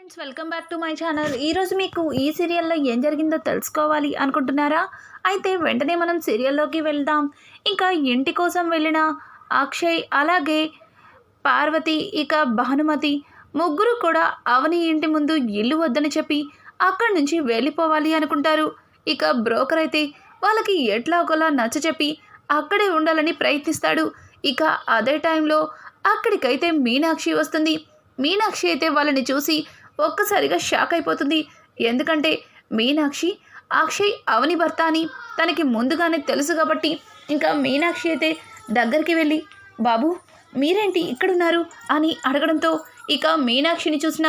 Friends, welcome back to my channel. ఈరోజు మీకు ఈ సీరియల్లో ఏం జరిగిందో తెలుసుకోవాలి అనుకుంటున్నారా? అయితే వెంటనే మనం సీరియల్లోకి వెళ్దాం. ఇంకా ఇంటి కోసం వెళ్ళిన అక్షయ్, అలాగే పార్వతి, ఇక భానుమతి ముగ్గురు కూడా అవని ఇంటి ముందు ఇల్లు వద్దని చెప్పి అక్కడి నుంచి వెళ్ళిపోవాలి అనుకుంటారు. ఇక బ్రోకర్ అయితే వాళ్ళకి ఎట్లాగోలా నచ్చచెప్పి అక్కడే ఉండాలని ప్రయత్నిస్తాడు. ఇక అదే టైంలో అక్కడికైతే మీనాక్షి వస్తుంది. మీనాక్షి అయితే వాళ్ళని చూసి ఒక్కసారిగా షాక్ అయిపోతుంది. ఎందుకంటే మీనాక్షి అక్షయ్ అవని భర్త అని తనకి ముందుగానే తెలుసు కాబట్టి ఇంకా మీనాక్షి అయితే దగ్గరికి వెళ్ళి, బాబు మీరేంటి ఇక్కడున్నారు అని అడగడంతో ఇక మీనాక్షిని చూసిన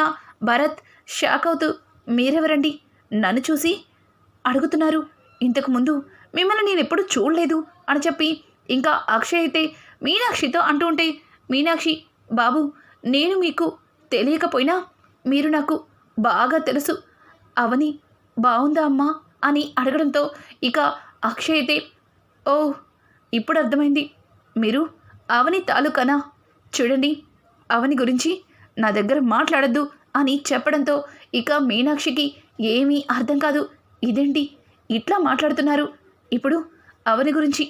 భరత్ షాక్ అవుతూ, మీరెవరండి నన్ను చూసి అడుగుతున్నారు? ఇంతకుముందు మిమ్మల్ని నేను ఎప్పుడు చూడలేదు అని చెప్పి ఇంకా అక్షయ్ అయితే మీనాక్షితో అంటూ ఉంటే, మీనాక్షి బాబు నేను మీకు తెలియకపోయినా మీరు నాకు బాగా తెలుసు. అవని బాగుందా అమ్మా అని అడగడంతో ఇక అక్షయ్ అయితే, ఓ ఇప్పుడు అర్థమైంది, మీరు అవని తాలూకానా? చూడండి అవని గురించి నా దగ్గర మాట్లాడద్దు అని చెప్పడంతో ఇక మీనాక్షికి ఏమీ అర్థం కాదు. ఇదేంటి ఇట్లా మాట్లాడుతున్నారు? ఇప్పుడు అవని గురించి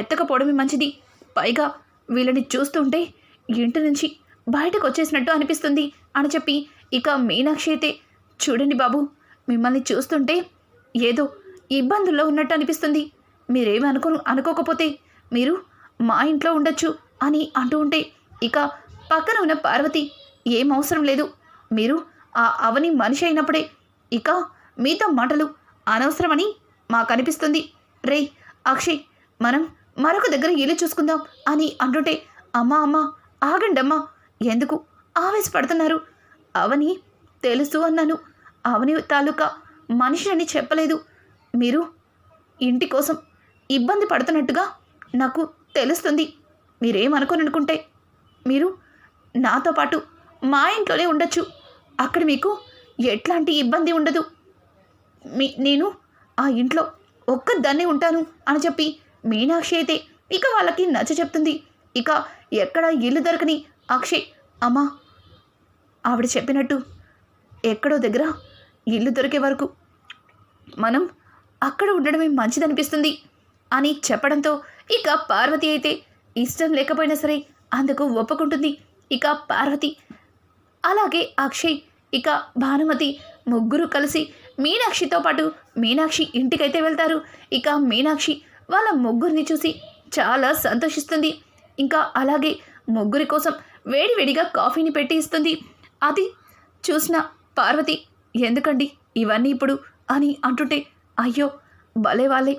ఎత్తకపోవడమే మంచిది. పైగా వీళ్ళని చూస్తుంటే ఇంటి నుంచి బయటకు వచ్చేసినట్టు అనిపిస్తుంది అని చెప్పి ఇక మీనాక్షి అయితే, చూడండి బాబు మిమ్మల్ని చూస్తుంటే ఏదో ఇబ్బందుల్లో ఉన్నట్టు అనిపిస్తుంది. మీరేమి అనుకోకపోతే మీరు మా ఇంట్లో ఉండొచ్చు అని అంటూ ఉంటే ఇక పక్కన ఉన్న పార్వతి, ఏం అవసరం లేదు, మీరు ఆ అవని మనిషి అయినప్పుడే ఇక మీతో మాటలు అనవసరమని మాకు అనిపిస్తుంది. రే అక్షయ్ మనం మరొక దగ్గర ఇల్లు చూసుకుందాం అని అంటుంటే, అమ్మా అమ్మా ఆగండమ్మా, ఎందుకు ఆవేశపడుతున్నారు? అవని తెలుసు అన్నాను, అవని తాలూకా మనిషి అని చెప్పలేదు. మీరు ఇంటి కోసం ఇబ్బంది పడుతున్నట్టుగా నాకు తెలుస్తుంది. మీరేమనుకోననుకుంటే మీరు నాతో పాటు మా ఇంట్లోనే ఉండొచ్చు. అక్కడ మీకు ఎట్లాంటి ఇబ్బంది ఉండదు. నేను ఆ ఇంట్లో ఒక్కదాన్నే ఉంటాను అని చెప్పి మీనాక్షి అయితే ఇక వాళ్ళకి నచ్చ చెప్తుంది. ఇక ఎక్కడ ఇల్లు దొరకని అక్షయ్, అమ్మా ఆవిడ చెప్పినట్టు ఎక్కడో దగ్గర ఇల్లు దొరికే వరకు మనం అక్కడ ఉండడమే మంచిదనిపిస్తుంది అని చెప్పడంతో ఇక పార్వతి అయితే ఇష్టం లేకపోయినా సరే అందుకు ఒప్పుకుంటుంది. ఇక పార్వతి అలాగే అక్షయ్ ఇక భానుమతి ముగ్గురు కలిసి మీనాక్షితో పాటు మీనాక్షి ఇంటికైతే వెళ్తారు. ఇక మీనాక్షి వాళ్ళ ముగ్గురిని చూసి చాలా సంతోషిస్తుంది. ఇంకా అలాగే ముగ్గురి కోసం వేడివేడిగా కాఫీని పెట్టి ఇస్తుంది. అది చూసిన పార్వతి, ఎందుకండి ఇవన్నీ ఇప్పుడు అని అంటుంటే, అయ్యో భలే వాళ్ళే,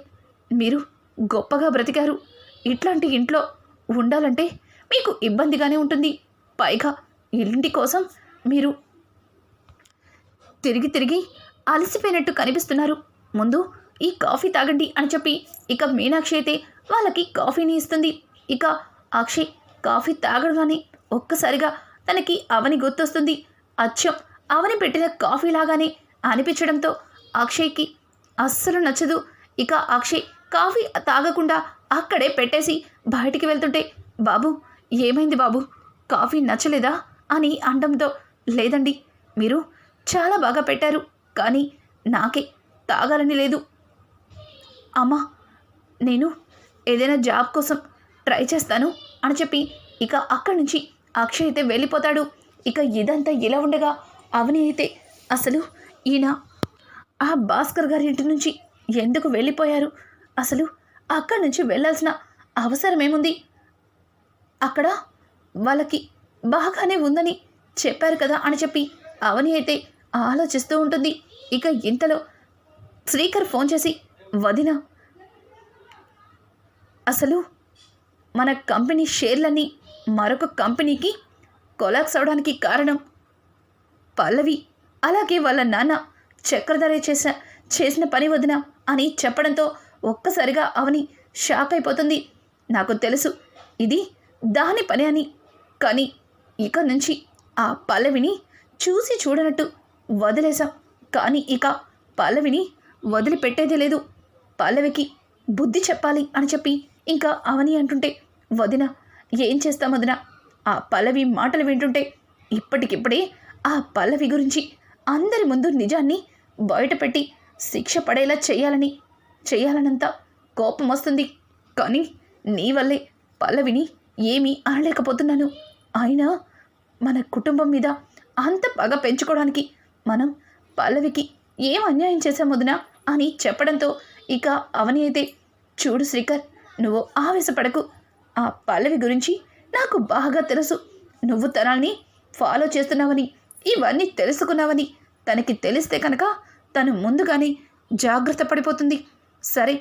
మీరు గొప్పగా బ్రతికారు. ఇట్లాంటి ఇంట్లో ఉండాలంటే మీకు ఇబ్బందిగానే ఉంటుంది. పైగా ఇంటి కోసం మీరు తిరిగి తిరిగి అలసిపోయినట్టు కనిపిస్తున్నారు. ముందు ఈ కాఫీ తాగండి అని చెప్పి ఇక మీనాక్షి అయితే వాళ్ళకి కాఫీని ఇస్తుంది. ఇక అక్షయ్ కాఫీ తాగడగానే ఒక్కసారిగా తనకి అవని గుర్తొస్తుంది. అచ్చం అవని పెట్టిన కాఫీ లాగానే అనిపించడంతో అక్షయ్కి అస్సలు నచ్చదు. ఇక అక్షయ్ కాఫీ తాగకుండా అక్కడే పెట్టేసి బయటికి వెళ్తుంటే, బాబు ఏమైంది బాబు, కాఫీ నచ్చలేదా అని అనడంతో, లేదండి మీరు చాలా బాగా పెట్టారు, కానీ నాకే తాగాలని లేదు. అమ్మా నేను ఏదైనా జాబ్ కోసం ట్రై చేస్తాను అని చెప్పి ఇక అక్కడి నుంచి అక్షయ్ అయితే వెళ్ళిపోతాడు. ఇక ఇదంతా ఇలా ఉండగా అవని అయితే, అసలు ఈయన ఆ భాస్కర్ గారి ఇంటి నుంచి ఎందుకు వెళ్ళిపోయారు? అసలు అక్కడి నుంచి వెళ్ళాల్సిన అవసరం ఏముంది? అక్కడ వాళ్ళకి బాగానే ఉందని చెప్పారు కదా అని చెప్పి అవని అయితే ఆలోచిస్తూ ఉంటుంది. ఇక ఇంతలో శ్రీకర్ ఫోన్ చేసి, వదిన అసలు మన కంపెనీ షేర్లన్నీ మరొక కంపెనీకి కొలాప్స్ అవడానికి కారణం పల్లవి, అలాగే వాళ్ళ నాన్న చక్రధర చేసిన పని వదిన అని చెప్పడంతో ఒక్కసారిగా అవని షాక్ అయిపోతుంది. నాకు తెలుసు ఇది దాని పని అని, కానీ ఇక నుంచి ఆ పల్లవిని చూసి చూడనట్టు వదిలేశాం, కానీ ఇక పల్లవిని వదిలిపెట్టేదే లేదు. పల్లవికి బుద్ధి చెప్పాలి అని చెప్పి ఇంకా అవని అంటుంటే, వదిన ఏం చేస్తాం వదిన, ఆ పల్లవి మాటలు వింటుంటే ఇప్పటికిప్పుడే ఆ పల్లవి గురించి అందరి ముందు నిజాన్ని బయటపెట్టి శిక్ష పడేలా చేయాలనంత కోపం వస్తుంది. కానీ నీ వల్లే పల్లవిని ఏమీ అనలేకపోతున్నాను. అయినా మన కుటుంబం మీద అంత పగ పెంచుకోవడానికి మనం పల్లవికి ఏం అన్యాయం చేశాం వదినా అని చెప్పడంతో ఇక అవని అయితే, చూడు శ్రీకర్, నువ్వు ఆవేశపడకు. ఆ పల్లవి గురించి నాకు బాగా తెలుసు. నువ్వు తనని ఫాలో చేస్తున్నావని, ఇవన్నీ తెలుసుకున్నావని తనకి తెలిస్తే కనుక తను ముందుగానే జాగ్రత్త పడిపోతుంది. సరే,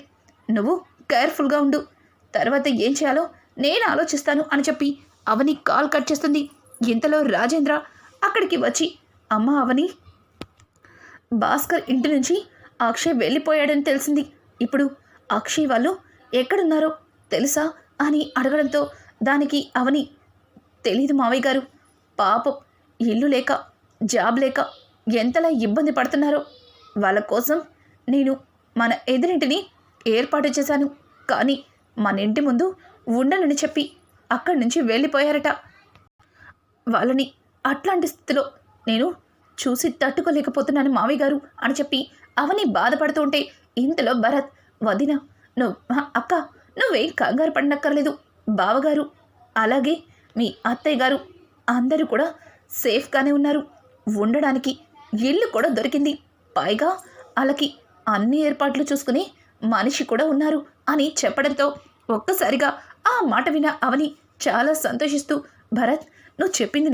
నువ్వు కేర్ఫుల్గా ఉండు. తర్వాత ఏం చేయాలో నేను ఆలోచిస్తాను అని చెప్పి అవని కాల్ కట్ చేస్తుంది. ఇంతలో రాజేంద్ర అక్కడికి వచ్చి, అమ్మ అవని, భాస్కర్ ఇంటి నుంచి అక్షయ్ వెళ్ళిపోయాడని తెలిసింది. ఇప్పుడు అక్షయ్ వాళ్ళు ఎక్కడున్నారో తెలుసా అని అడగడంతో దానికి అవని, తెలీదు మావయ్య గారు. పాపం ఇల్లు లేక జాబ్ లేక ఎంతలా ఇబ్బంది పడుతున్నారో. వాళ్ళ కోసం నేను మన ఎదురింటిని ఏర్పాటు చేశాను. కానీ మన ఇంటి ముందు ఉండనని చెప్పి అక్కడి నుంచి వెళ్ళిపోయారట. వాళ్ళని అట్లాంటి స్థితిలో నేను చూసి తట్టుకోలేకపోతున్నాను మావయ్య గారు అని చెప్పి అవని బాధపడుతూ ఉంటే, ఇంతలో భరత్, వదిన, అక్క నువ్వేం కంగారు పడనక్కర్లేదు. బావగారు అలాగే మీ అత్తయ్య గారు అందరూ కూడా సేఫ్గానే ఉన్నారు. ఉండడానికి ఇల్లు కూడా దొరికింది. పైగా వాళ్ళకి అన్ని ఏర్పాట్లు చూసుకుని మనిషి కూడా ఉన్నారు అని చెప్పడంతో ఒక్కసారిగా ఆ మాట విన్న అవని చాలా సంతోషిస్తూ, భరత్, నువ్వు చెప్పింది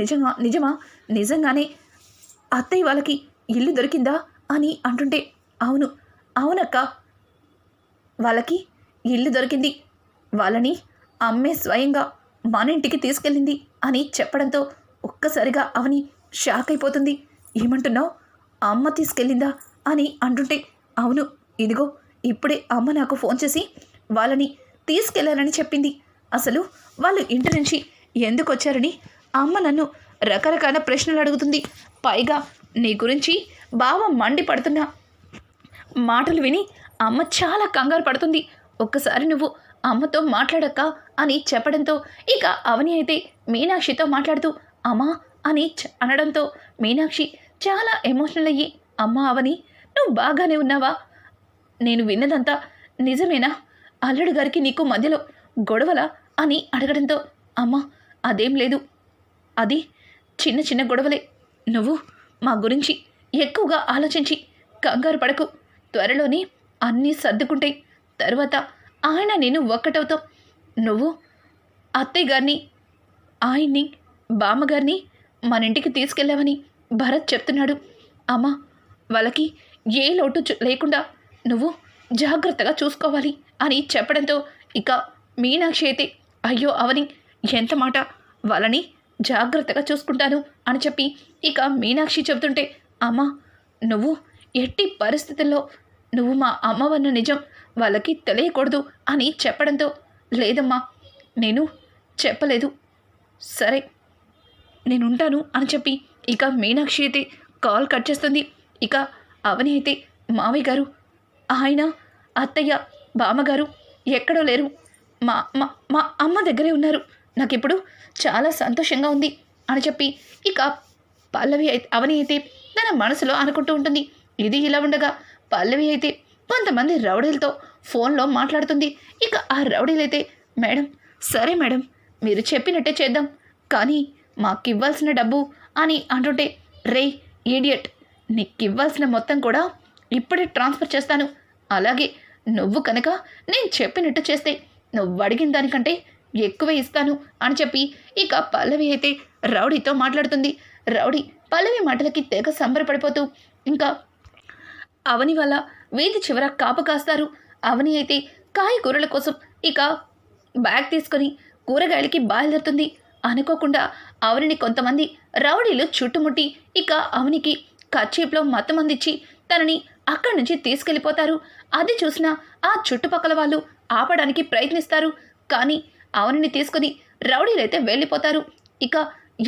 నిజంగానే అత్తయ్య వాళ్ళకి ఇల్లు దొరికిందా అని అంటుంటే, అవునక్క, వాళ్ళకి ఇల్లు దొరికింది. వాళ్ళని అమ్మే స్వయంగా మన ఇంటికి తీసుకెళ్ళింది అని చెప్పడంతో ఒక్కసారిగా అవని షాక్ అయిపోతుంది. ఏమంటున్నావు? అమ్మ తీసుకెళ్ళిందా అని అంటుంటే, అవును, ఇదిగో ఇప్పుడే అమ్మ నాకు ఫోన్ చేసి వాళ్ళని తీసుకెళ్లాలని చెప్పింది. అసలు వాళ్ళు ఇంటి నుంచి ఎందుకు వచ్చారని అమ్మ నన్ను రకరకాల ప్రశ్నలు అడుగుతుంది. పైగా నీ గురించి బావ మండిపడుతున్న మాటలు విని అమ్మ చాలా కంగారు పడుతుంది. ఒక్కసారి నువ్వు అమ్మతో మాట్లాడక్క అని చెప్పడంతో ఇక అవని అయితే మీనాక్షితో మాట్లాడుతూ అమ్మా అని అనడంతో మీనాక్షి చాలా ఎమోషనల్ అయ్యి, అమ్మ అవని, నువ్వు బాగానే ఉన్నావా? నేను విన్నదంతా నిజమేనా? అల్లుడు గారికి నీకు మధ్యలో గొడవలా అని అడగడంతో, అమ్మ అదేం లేదు, అది చిన్న చిన్న గొడవలే. నువ్వు మా గురించి ఎక్కువగా ఆలోచించి కంగారు పడకు. త్వరలోనే అన్నీ సర్దుకుంటాయి. తర్వాత ఆయన నేను ఒక్కటవుతాం. నువ్వు అత్తయ్య గారిని, ఆయన్ని, బామ్మగారిని మన ఇంటికి తీసుకెళ్ళావని భరత్ చెప్తున్నాడు. అమ్మ, వాళ్ళకి ఏ లోటు లేకుండా నువ్వు జాగ్రత్తగా చూసుకోవాలి అని చెప్పడంతో ఇక మీనాక్షి అయితే, అయ్యో అవని, ఎంత మాట, వాళ్ళని జాగ్రత్తగా చూసుకుంటాను అని చెప్పి ఇక మీనాక్షి చెబుతుంటే, అమ్మ, నువ్వు ఎట్టి పరిస్థితుల్లో నువ్వు మా అమ్మవన్న నిజం వాళ్ళకి తెలియకూడదు అని చెప్పడంతో, లేదమ్మా, నేను చెప్పలేదు, సరే నేనుంటాను అని చెప్పి ఇక మీనాక్షి అయితే కాల్ కట్ చేస్తుంది. ఇక అవని అయితే, మావయ్య గారు, ఆయన, అత్తయ్య, బామ్మగారు ఎక్కడో లేరు, మా మా మా అమ్మ దగ్గరే ఉన్నారు. నాకు ఇప్పుడు చాలా సంతోషంగా ఉంది అని చెప్పి ఇక పల్లవి అయితే అవని అయితే తన మనసులో అనుకుంటూ ఉంటుంది. ఇది ఇలా ఉండగా పల్లవి అయితే కొంతమంది రౌడీలతో ఫోన్లో మాట్లాడుతుంది. ఇక ఆ రౌడీలైతే, మేడం, సరే మేడం, మీరు చెప్పినట్టే చేద్దాం, కానీ మాకివ్వాల్సిన డబ్బు అని అంటుంటే, రే ఈడియట్, నీకివ్వాల్సిన మొత్తం కూడా ఇప్పుడే ట్రాన్స్ఫర్ చేస్తాను. అలాగే నువ్వు కనుక నేను చెప్పినట్టు చేస్తే నువ్వు అడిగిన దానికంటే ఎక్కువే ఇస్తాను అని చెప్పి ఇక పల్లవి అయితే రౌడీతో మాట్లాడుతుంది. రౌడీ పల్లవి మాటలకి తెగ సంబరపడిపోతూ ఇంకా అవని వల్ల వీధి చివర కాపు కాస్తారు. అవని అయితే కాయగూరల కోసం ఇక బ్యాగ్ తీసుకొని కూరగాయలకి బయలుదేరుతుంది. అనుకోకుండా అవనిని కొంతమంది రౌడీలు చుట్టుముట్టి ఇక అవనికి కర్చీప్లో మత్తుమందిచ్చి తనని అక్కడి నుంచి తీసుకెళ్ళిపోతారు. అది చూసిన ఆ చుట్టుపక్కల వాళ్ళు ఆపడానికి ప్రయత్నిస్తారు. కానీ అవనిని తీసుకుని రౌడీలైతే వెళ్ళిపోతారు. ఇక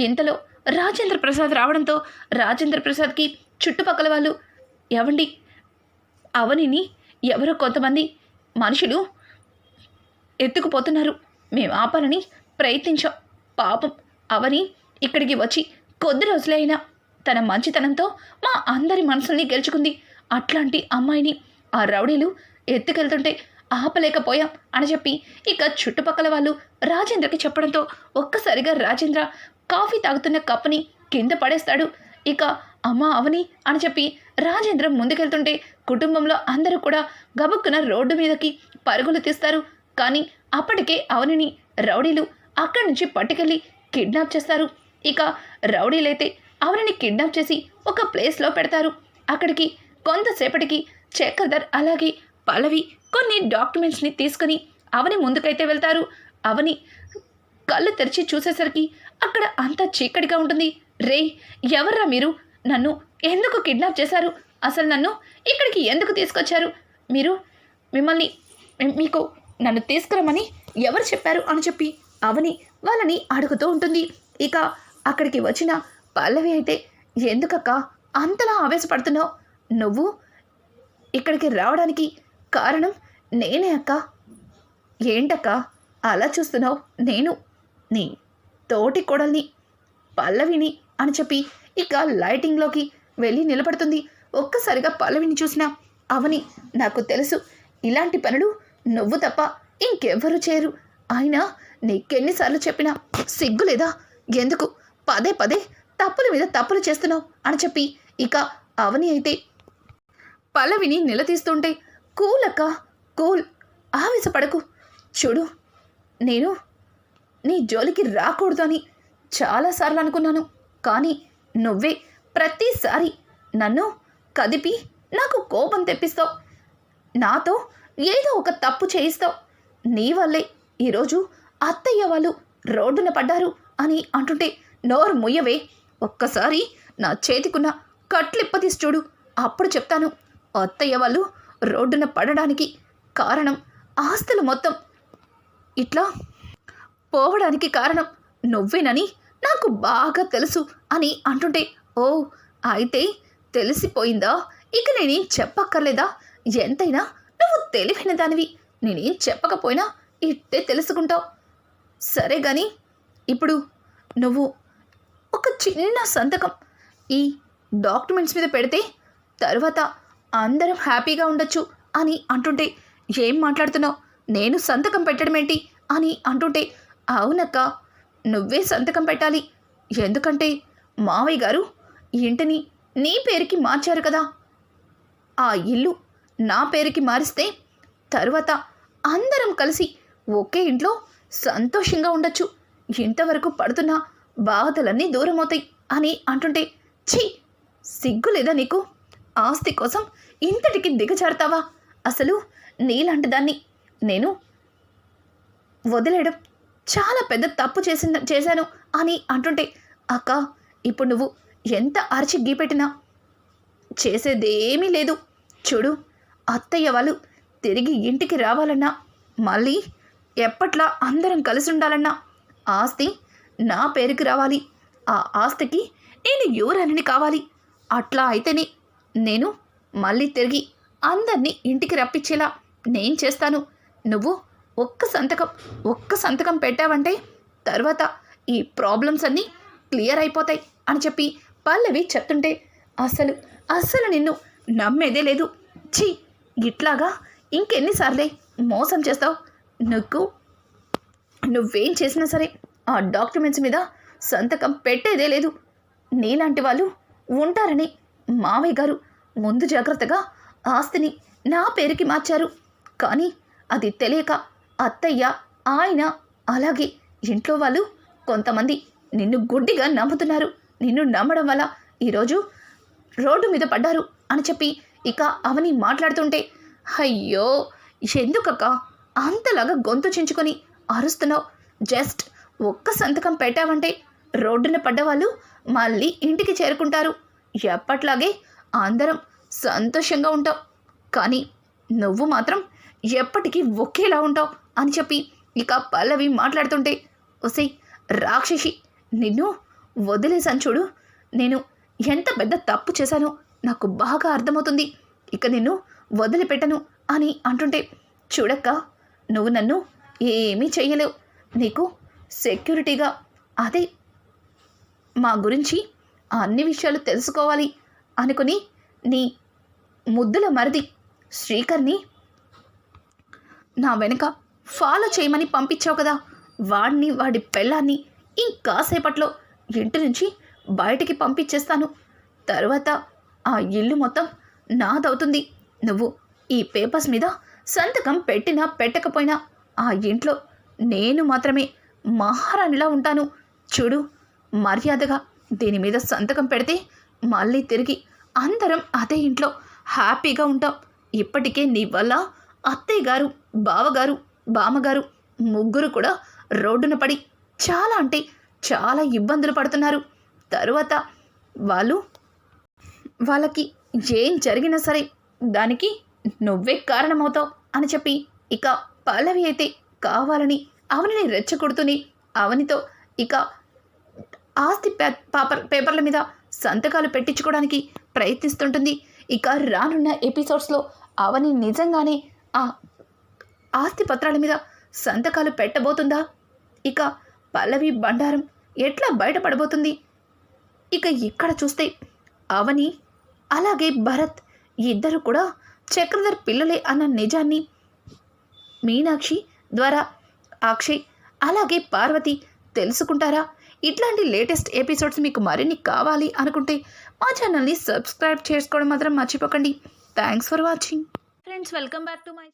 ఇంతలో రాజేంద్ర ప్రసాద్ రావడంతో రాజేంద్ర ప్రసాద్కి చుట్టుపక్కల వాళ్ళు, ఎవండి, అవనిని ఎవరో కొంతమంది మనుషులు ఎత్తుకుపోతున్నారు, మేము ఆపాలని ప్రయత్నించాం. పాపం అవని ఇక్కడికి వచ్చి కొద్ది రోజులే అయినా తన మంచితనంతో మా అందరి మనసుల్ని గెలుచుకుంది. అట్లాంటి అమ్మాయిని ఆ రౌడీలు ఎత్తుకెళ్తుంటే ఆపలేకపోయాం అని చెప్పి ఇక చుట్టుపక్కల వాళ్ళు రాజేంద్రకి చెప్పడంతో ఒక్కసారిగా రాజేంద్ర కాఫీ తాగుతున్న కప్పుని కింద పడేస్తాడు. ఇక అమ్మ అవని అని చెప్పి రాజేంద్ర ముందుకెళ్తుంటే కుటుంబంలో అందరూ కూడా గబుక్కున రోడ్డు మీదకి పరుగులు తీస్తారు. కానీ అప్పటికే అవనిని రౌడీలు అక్కడి నుంచి పట్టుకెళ్ళి కిడ్నాప్ చేస్తారు. ఇక రౌడీలైతే అవనిని కిడ్నాప్ చేసి ఒక ప్లేస్లో పెడతారు. అక్కడికి కొంతసేపటికి చక్రధర్ అలాగే పల్లవి కొన్ని డాక్యుమెంట్స్ని తీసుకుని అవని ముందుకైతే వెళ్తారు. అవని కళ్ళు తెరిచి చూసేసరికి అక్కడ అంతా చీకటిగా ఉంటుంది. రే, ఎవర్రా మీరు? నన్ను ఎందుకు కిడ్నాప్ చేశారు? అసలు నన్ను ఇక్కడికి ఎందుకు తీసుకొచ్చారు? మీకు నన్ను తీసుకురమ్మని ఎవరు చెప్పారు అని చెప్పి అవని వాళ్ళని అడుగుతూ ఉంటుంది. ఇక అక్కడికి వచ్చిన పల్లవి అయితే, ఎందుకక్క అంతలా ఆవేశపడుతున్నావు? నువ్వు ఇక్కడికి రావడానికి కారణం నేనే అక్క. ఏంటక్క అలా చూస్తున్నావు? నేను నీ తోటి కోడల్ని పల్లవిని అని చెప్పి ఇక లైటింగ్లోకి వెళ్ళి నిలబడుతుంది. ఒక్కసారిగా పల్లవిని చూసిన అవని, నాకు తెలుసు ఇలాంటి పనులు నువ్వు తప్ప ఇంకెవ్వరూ చేయరు. అయినా నీకెన్నిసార్లు చెప్పినా సిగ్గులేదా? ఎందుకు పదే పదే తప్పుల మీద తప్పులు చేస్తున్నావు అని చెప్పి ఇక అవని అయితే పల్లవిని నిలదీస్తుంటే, కూల్ అక్క, కూల్, ఆవేశపడకు. చూడు, నేను నీ జోలికి రాకూడదు అని చాలాసార్లు అనుకున్నాను. కానీ నువ్వే ప్రతిసారి నన్ను కదిపి నాకు కోపం తెప్పిస్తావు. నాతో ఏదో ఒక తప్పు చేయిస్తావు. నీ వల్లే ఈరోజు అత్తయ్య వాళ్ళు రోడ్డున పడ్డారు అని అంటుంటే, నోరు ముయ్యవే. ఒక్కసారి నా చేతికున్న కట్లిప్పతీసి చూడు, అప్పుడు చెప్తాను. అత్తయ్య వాళ్ళు రోడ్డున పడడానికి కారణం, ఆస్తులు మొత్తం ఇట్లా పోవడానికి కారణం నువ్వేనని నాకు బాగా తెలుసు అని అంటుంటే, ఓ అయితే తెలిసిపోయిందా? ఇక నేనేం చెప్పక్కర్లేదా? ఎంతైనా నువ్వు తెలివైన దానివి. నేనేం చెప్పకపోయినా ఇట్టే తెలుసుకుంటావు. సరే కానీ ఇప్పుడు నువ్వు ఒక చిన్న సంతకం ఈ డాక్యుమెంట్స్ మీద పెడితే తర్వాత అందరం హ్యాపీగా ఉండొచ్చు అని అంటుంటే, ఏం మాట్లాడుతున్నావు? నేను సంతకం పెట్టడం ఏంటి అని అంటుంటే, అవునక్క, నువ్వే సంతకం పెట్టాలి. ఎందుకంటే మావయ్య గారు ఇంటిని నీ పేరుకి మార్చారు కదా. ఆ ఇల్లు నా పేరుకి మారిస్తే తర్వాత అందరం కలిసి ఒకే ఇంట్లో సంతోషంగా ఉండొచ్చు. ఇంతవరకు పడుతున్న బాధలన్నీ దూరమవుతాయి అని అంటుంటే, ఛీ, సిగ్గు లేదా నీకు? ఆస్తి కోసం ఇంతటికి దిగజారుతావా? అసలు నీలాంటి దాన్ని నేను వదిలేయడం చాలా పెద్ద తప్పు చేశాను అని అంటుంటే, అక్క, ఇప్పుడు నువ్వు ఎంత అరిచి గీపెట్టినా చేసేదేమీ లేదు. చూడు, అత్తయ్య వాళ్ళు తిరిగి ఇంటికి రావాలన్నా, మళ్ళీ ఎప్పట్లా అందరం కలిసి ఉండాలన్నా ఆస్తి నా పేరుకి రావాలి. ఆ ఆస్తికి నేను యువరాణిని కావాలి. అట్లా అయితేనే నేను మళ్ళీ తిరిగి అందరినీ ఇంటికి రప్పించేలా నేను చేస్తాను. నువ్వు ఒక్క సంతకం పెట్టావంటే తర్వాత ఈ ప్రాబ్లమ్స్ అన్నీ క్లియర్ అయిపోతాయి అని చెప్పి పల్లవి చెప్తుంటే, అస్సలు నిన్ను నమ్మేదే లేదు. ఛీ, ఇట్లాగా ఇంకెన్నిసార్లే మోసం చేస్తావు? నువ్వేం చేసినా సరే ఆ డాక్యుమెంట్స్ మీద సంతకం పెట్టేదే లేదు. నీలాంటి వాళ్ళు ఉంటారని మావయ్య గారు ముందు జాగ్రత్తగా ఆస్తిని నా పేరుకి మార్చారు. కానీ అది తెలియక అత్తయ్య, ఆయన, అలాగే ఇంట్లో వాళ్ళు కొంతమంది నిన్ను గుడ్డిగా నమ్ముతున్నారు. నిన్ను నమ్మడం వల్ల ఈరోజు రోడ్డు మీద పడ్డారు అని చెప్పి ఇక అవని మాట్లాడుతుంటే, అయ్యో, ఎందుకక్క అంతలాగా గొంతు చించుకొని అరుస్తున్నావు? జస్ట్ ఒక్క సంతకం పెట్టావంటే రోడ్డున పడ్డవాళ్ళు మళ్ళీ ఇంటికి చేరుకుంటారు. ఎప్పట్లాగే అందరం సంతోషంగా ఉంటావు. కానీ నువ్వు మాత్రం ఎప్పటికీ ఒకేలా ఉంటావు అని చెప్పి ఇక పల్లవి మాట్లాడుతుంటే, ఒసే రాక్షసి, నిన్ను వదిలేసాను చూడు. నేను ఎంత పెద్ద తప్పు చేశానో నాకు బాగా అర్థమవుతుంది. ఇక నిన్ను వదిలిపెట్టను అని అంటుంటే, చూడక్క, నువ్వు నన్ను ఏమీ చెయ్యలేవు. నీకు సెక్యూరిటీగా అదే మా గురించి అన్ని విషయాలు తెలుసుకోవాలి అనుకుని నీ ముద్దుల మరిది శ్రీకర్ని నా వెనుక ఫాలో చేయమని పంపించావు కదా, వాడిని వాడి పెళ్ళాన్ని ఇంకాసేపట్లో ఇంటి నుంచి బయటికి పంపించేస్తాను. తర్వాత ఆ ఇల్లు మొత్తం నాదవుతుంది. నువ్వు ఈ పేపర్స్ మీద సంతకం పెట్టినా పెట్టకపోయినా ఆ ఇంట్లో నేను మాత్రమే మహారాణిలా ఉంటాను. చూడు, మర్యాదగా దీని మీద సంతకం పెడితే మళ్ళీ తిరిగి అందరం అదే ఇంట్లో హ్యాపీగా ఉంటాం. ఇప్పటికే నీ వల్ల అత్తయ్య గారు, బావగారు, బామ్మగారు ముగ్గురు కూడా రోడ్డున పడి చాలా అంటే చాలా ఇబ్బందులు పడుతున్నారు. తరువాత వాళ్ళకి ఏం జరిగినా సరే దానికి నువ్వే కారణమవుతావు అని చెప్పి ఇక పల్లవి అయితే కావాలని అవనిని రెచ్చగొడుతూనే అవనితో ఇక ఆస్తి పేపర్ల మీద సంతకాలు పెట్టించుకోవడానికి ప్రయత్నిస్తుంటుంది. ఇక రానున్న ఎపిసోడ్స్లో అవని నిజంగానే ఆ ఆస్తి పత్రాల మీద సంతకాలు పెట్టబోతుందా? ఇక పల్లవి బండారం ఎట్లా బయటపడబోతుంది? ఇక ఇక్కడ చూస్తే అవని అలాగే భరత్ ఇద్దరు కూడా చక్రధర్ పిల్లలే అన్న నిజాన్ని మీనాక్షి ద్వారా అక్షయ్ అలాగే పార్వతి తెలుసుకుంటారా? ఇట్లాంటి లేటెస్ట్ ఎపిసోడ్స్ మీకు మరిన్ని కావాలి అనుకుంటే మా ఛానల్ని సబ్స్క్రైబ్ చేసుకోవడం మాత్రం మర్చిపోకండి. Thanks for watching. Friends, welcome back to my